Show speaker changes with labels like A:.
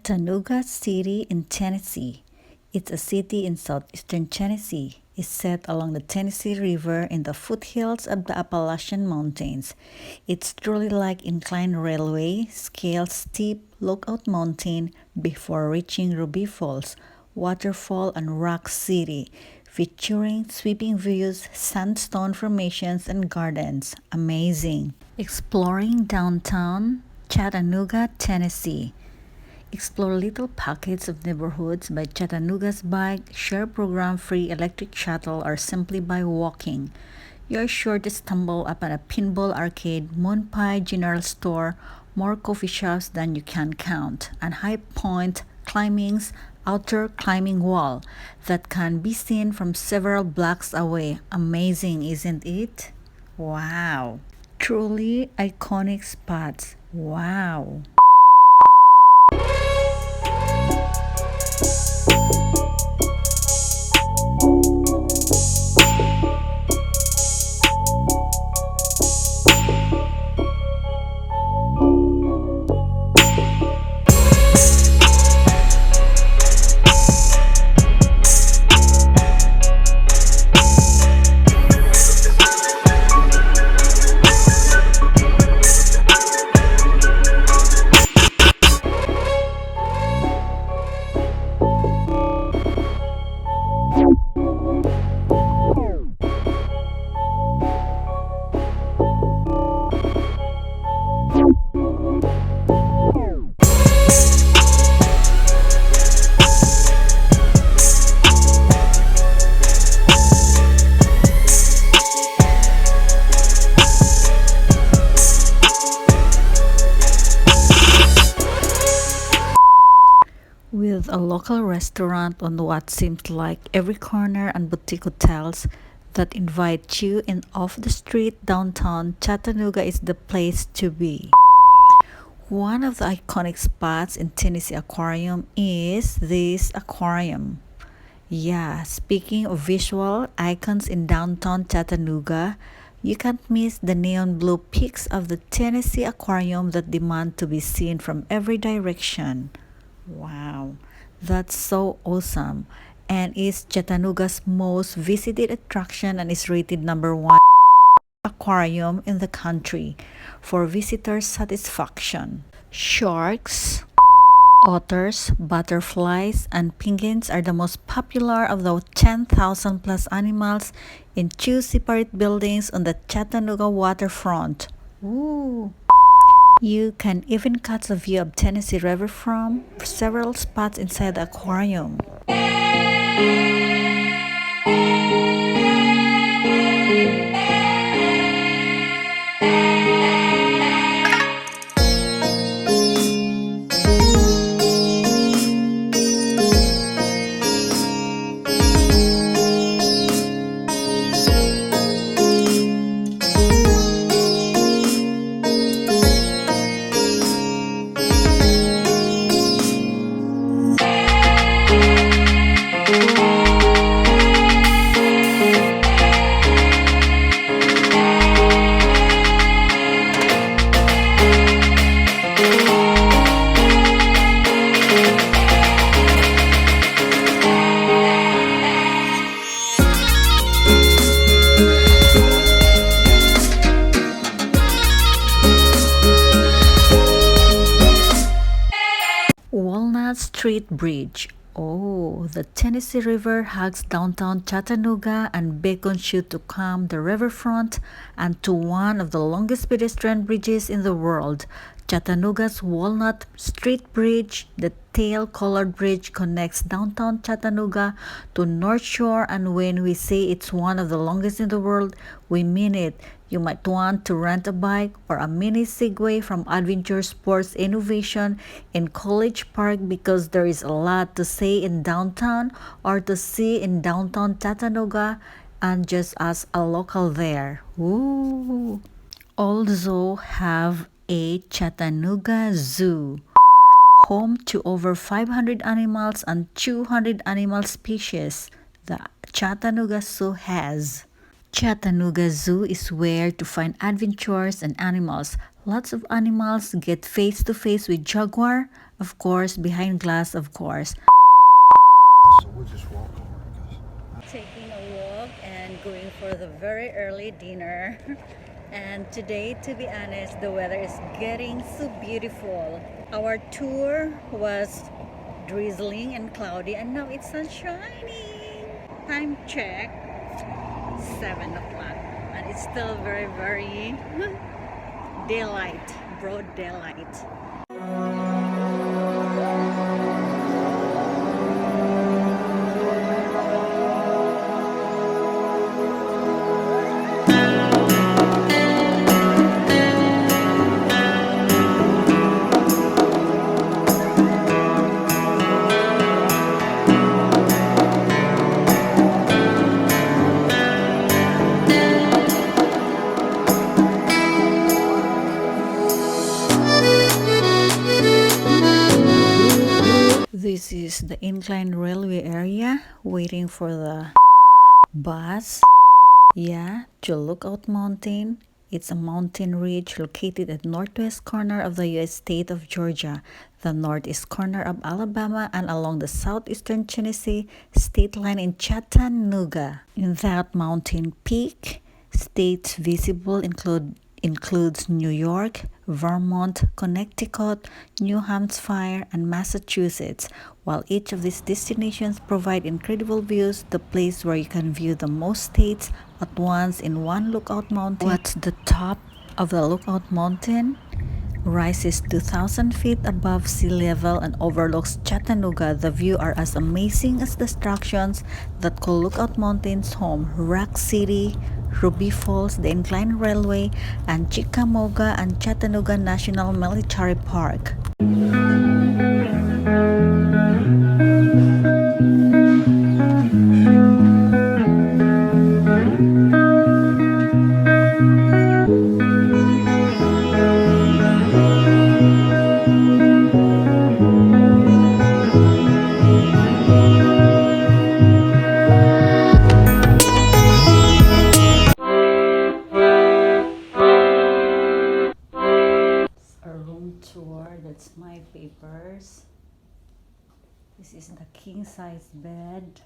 A: Chattanooga City in Tennessee. It's a city in southeastern Tennessee. It's set along the Tennessee River in the foothills of the Appalachian Mountains. It's truly like inclined railway, scale steep Lookout Mountain before reaching Ruby Falls, waterfall and rock city, featuring sweeping views, sandstone formations, and gardens. Amazing. Exploring downtown Chattanooga, Tennessee. Explore little pockets of neighborhoods by Chattanooga's bike, share program, free electric shuttle, or simply by walking. You're sure to stumble upon a pinball arcade, moon pie general store, more coffee shops than you can count, and high point climbing's outer climbing wall that can be seen from several blocks away. Amazing, isn't it? Wow! Truly iconic spots. Wow! With a local restaurant on what seems like every corner and boutique hotels that invite you in off the street downtown, Chattanooga is the place to be. One of the iconic spots in Tennessee Aquarium is this aquarium. Yeah, speaking of visual icons in downtown Chattanooga, you can't miss the neon blue peaks of the Tennessee Aquarium that demand to be seen from every direction. Wow, that's so awesome, and is Chattanooga's most visited attraction and is rated #1 aquarium in the country for visitor satisfaction. Sharks, otters, butterflies, and penguins are the most popular of the 10,000 plus animals in two separate buildings on the Chattanooga waterfront. Ooh. You can even catch a view of Tennessee River from several spots inside the aquarium. Walnut Street Bridge. Oh, the Tennessee River hugs downtown Chattanooga and beckons you to come the riverfront and to one of the longest pedestrian bridges in the world. Chattanooga's Walnut Street Bridge, the teal-colored bridge, connects downtown Chattanooga to North Shore, and when we say it's one of the longest in the world, we mean it. You might want to rent a bike or a mini Segway from Adventure Sports Innovation in College Park because there is a lot to say in downtown or to see in downtown Chattanooga, and just as a local there. Ooh. Also have a Chattanooga Zoo, home to over 500 animals and 200 animal species. The Chattanooga Zoo has. Chattanooga Zoo is where to find adventures and animals. Lots of animals get face to face with jaguar, Of course, behind glass, of course.
B: So we'll just walk over, I guess.
A: Taking a walk and going for the very early dinner. And today, to be honest, the weather is getting so beautiful. Our tour was drizzling and cloudy, and now it's sun shining. Time check, 7 o'clock, and it's still very, very daylight, broad daylight. This is the inclined railway area, waiting for the bus. Yeah, to Lookout Mountain. It's a mountain ridge located at northwest corner of the U.S. state of Georgia, the northeast corner of Alabama, and along the southeastern Tennessee state line in Chattanooga. In that mountain peak, states visible includes New York, Vermont, Connecticut, New Hampshire, and Massachusetts. While each of these destinations provide incredible views, the place where you can view the most states at once in one Lookout Mountain. What's the top of the Lookout Mountain? Rises 2,000 feet above sea level and overlooks Chattanooga. The view are as amazing as the structures that call Lookout Mountains home: Rock City, Ruby Falls, the Inclined Railway, and Chickamauga and Chattanooga National Military Park. A room tour. That's my papers. This is the king size bed.